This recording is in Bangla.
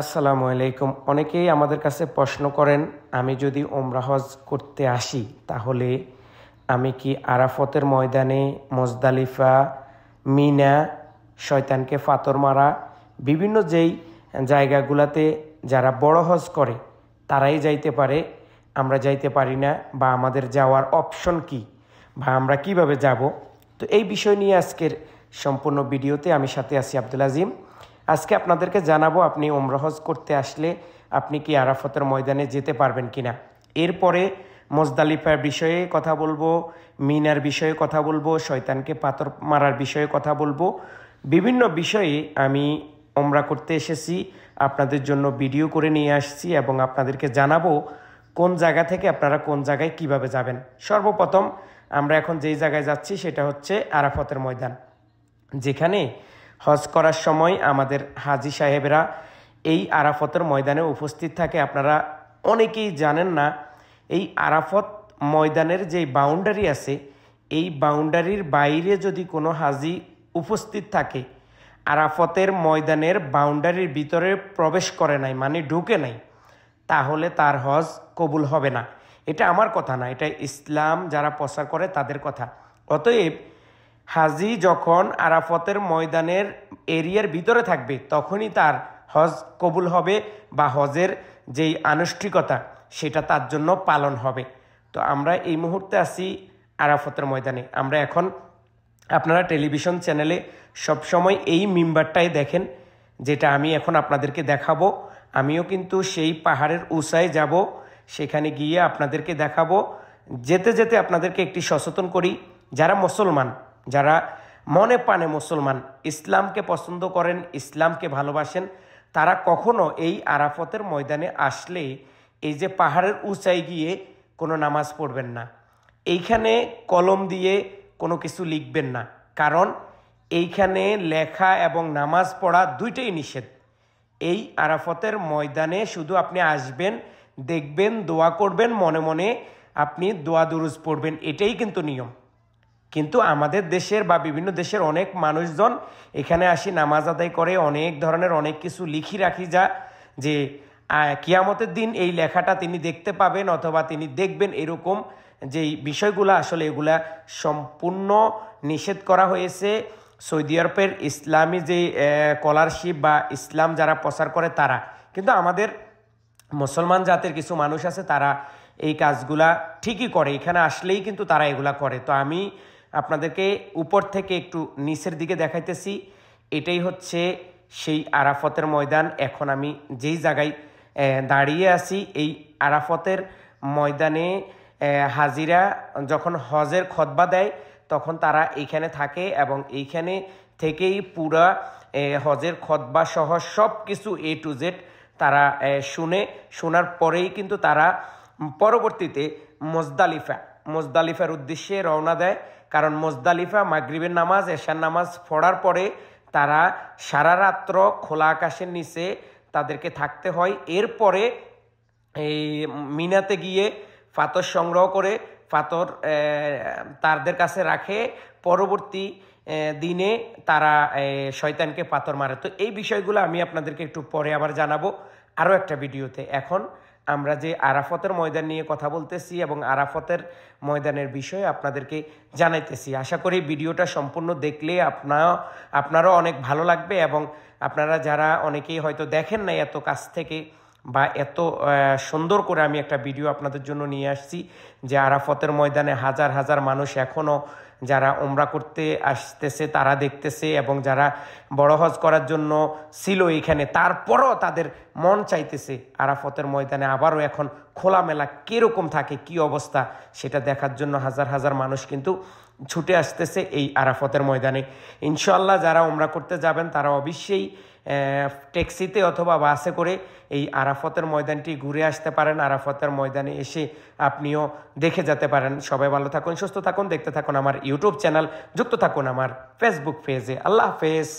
আসসালামু আলাইকুম। অনেকেই আমাদের কাছে প্রশ্ন করেন, আমি যদি ওমরা হজ করতে আসি তাহলে আমি কি আরাফতের ময়দানে, মুজদালিফা, মিনা, শয়তানকে ফাতর মারা বিভিন্ন যেই জায়গাগুলোতে যারা বড় হজ করে তারাই যাইতে পারে, আমরা যাইতে পারি না, বা আমাদের যাওয়ার অপশন কি, বা আমরা কিভাবে যাব? তো এই বিষয় নিয়ে আজকের সম্পূর্ণ ভিডিওতে আমি সাথে আছি আব্দুল আজিম। আজকে আপনাদেরকে জানাবো আপনি ওমরা হজ করতে আসলে আপনি কি আরাফতের ময়দানে যেতে পারবেন কিনা। এরপরে মুজদালিফার বিষয়ে কথা বলবো, মিনার বিষয়ে কথা বলবো, শয়তানকে পাথর মারার বিষয়ে কথা বলবো। বিভিন্ন বিষয়ে আমি ওমরা করতে এসেছি, আপনাদের জন্য ভিডিও করে নিয়ে আসছি এবং আপনাদেরকে জানাবো কোন জায়গা থেকে আপনারা কোন জায়গায় কিভাবে যাবেন। সর্বপ্রথম আমরা এখন যেই জায়গায় যাচ্ছি সেটা হচ্ছে আরাফতের ময়দান, যেখানে হজ করার সময় আমাদের হাজি সাহেবরা এই আরাফতের ময়দানে উপস্থিত থাকে। আপনারা অনেকেই জানেন না, এই আরাফত ময়দানের যে বাউন্ডারি আছে, এই বাউন্ডারির বাইরে যদি কোনো হাজি উপস্থিত থাকে, আরাফতের ময়দানের বাউন্ডারির ভিতরে প্রবেশ করে নাই, মানে ঢুকে নাই, তাহলে তার হজ কবুল হবে না। এটা আমার কথা না, এটা ইসলাম যারা প্রচার করে তাদের কথা। অতএব হাজি যখন আরাফতের ময়দানের এরিয়ার ভিতরে থাকবে তখনই তার হজ কবুল হবে, বা হজের যেই আনুষ্ঠানিকতা সেটা তার জন্য পালন হবে। তো আমরা এই মুহূর্তে আছি আরাফতের ময়দানে। আমরা এখন, আপনারা টেলিভিশন চ্যানেলে সবসময় এই মিম্বারটাই দেখেন, যেটা আমি এখন আপনাদেরকে দেখাবো। আমিও কিন্তু সেই পাহাড়ের উঁচায় যাব, সেখানে গিয়ে আপনাদেরকে দেখাবো। যেতে যেতে আপনাদেরকে একটি সচেতন করি, যারা মুসলমান, যারা মনে প্রাণে মুসলমান, ইসলামকে পছন্দ করেন, ইসলামকে ভালোবাসেন, তারা কখনো এই আরাফতের ময়দানে আসলে এই যে পাহাড়ের উঁচাই গিয়ে কোনো নামাজ পড়বেন না, এইখানে কলম দিয়ে কোনো কিছু লিখবেন না, কারণ এইখানে লেখা এবং নামাজ পড়া দুইটাই নিষেধ। এই আরাফতের ময়দানে শুধু আপনি আসবেন, দেখবেন, দোয়া করবেন, মনে মনে আপনি দোয়া দুরুজ পড়বেন, এটাই কিন্তু নিয়ম। কিন্তু আমাদের দেশের বা বিভিন্ন দেশের অনেক মানুষজন এখানে আসি নামাজ আদায় করে, অনেক ধরনের অনেক কিছু লিখি রাখি, যা যে কিয়ামতের দিন এই লেখাটা তিনি দেখতে পাবেন অথবা তিনি দেখবেন, এরকম যেই বিষয়গুলো, আসলে এগুলা সম্পূর্ণ নিষেধ করা হয়েছে সৌদি আরবের ইসলামী যে স্কলারশিপ বা ইসলাম যারা প্রচার করে তারা। কিন্তু আমাদের মুসলমান জাতের কিছু মানুষ আছে, তারা এই কাজগুলা ঠিকই করে, এখানে আসলেই কিন্তু তারা এগুলা করে। তো আমি আপনাদেরকে উপর থেকে একটু নিচের দিকে দেখাইতেছি, এটাই হচ্ছে সেই আরাফতের ময়দান। এখন আমি যেই জায়গায় দাঁড়িয়ে আছি, এই আরাফতের ময়দানে হাজিরা যখন হজের খুতবা দেয় তখন তারা এইখানে থাকে, এবং এইখানে থেকেই পুরা হজের খুতবা সহ সব কিছু A to Z তারা শোনার পরেই কিন্তু তারা পরবর্তীতে মুজদালিফার উদ্দেশ্যে রওনা দেয়। কারণ মুজদালিফা মাগরিবের নামাজ, এশার নামাজ পড়ার পরে তারা সারা রাত্র খোলা আকাশের নিচে তাদেরকে থাকতে হয়। এরপরে এই মিনাতে গিয়ে পাথর সংগ্রহ করে পাথর তাদের কাছে রাখে, পরবর্তী দিনে তারা শয়তানকে পাথর মারে। তো এই বিষয়গুলো আমি আপনাদেরকে একটু পরে আবার জানাবো আরও একটা ভিডিওতে। এখন আমরা যে আরাফতের ময়দান নিয়ে কথা বলতেছি এবং আরাফতের ময়দানের বিষয়ে আপনাদেরকে জানাইতেছি, আশা করি ভিডিওটা সম্পূর্ণ দেখলে আপনারও অনেক ভালো লাগবে, এবং আপনারা যারা অনেকেই হয়তো দেখেন না এত কাছ থেকে বা এত সুন্দর করে আমি একটা ভিডিও আপনাদের জন্য নিয়ে আসছি, যে আরাফতের ময়দানে হাজার হাজার মানুষ এখনও যারা ওমরা করতে আসতেছে তারা দেখতেছে, এবং যারা বড় হজ করার জন্য ছিল এখানে তারপরও তাদের মন চাইতেছে আরাফতের ময়দানে আবারও এখন খোলামেলা কীরকম থাকে, কি অবস্থা, সেটা দেখার জন্য হাজার হাজার মানুষ কিন্তু ছুটে আসতেছে এই আরাফতের ময়দানে। ইনশাআল্লাহ যারা ওমরা করতে যাবেন তারা অবশ্যই ট্যাক্সিতে অথবা বাসে করে এই আরাফতের ময়দানটি ঘুরে আসতে পারেন। আরাফতের ময়দানে এসে আপনিও দেখে যেতে পারেন। সবাই ভালো থাকুন, সুস্থ থাকুন, দেখতে থাকুন আমার ইউটিউব চ্যানেল, যুক্ত থাকুন আমার ফেসবুক পেজে। আল্লাহ হাফেজ।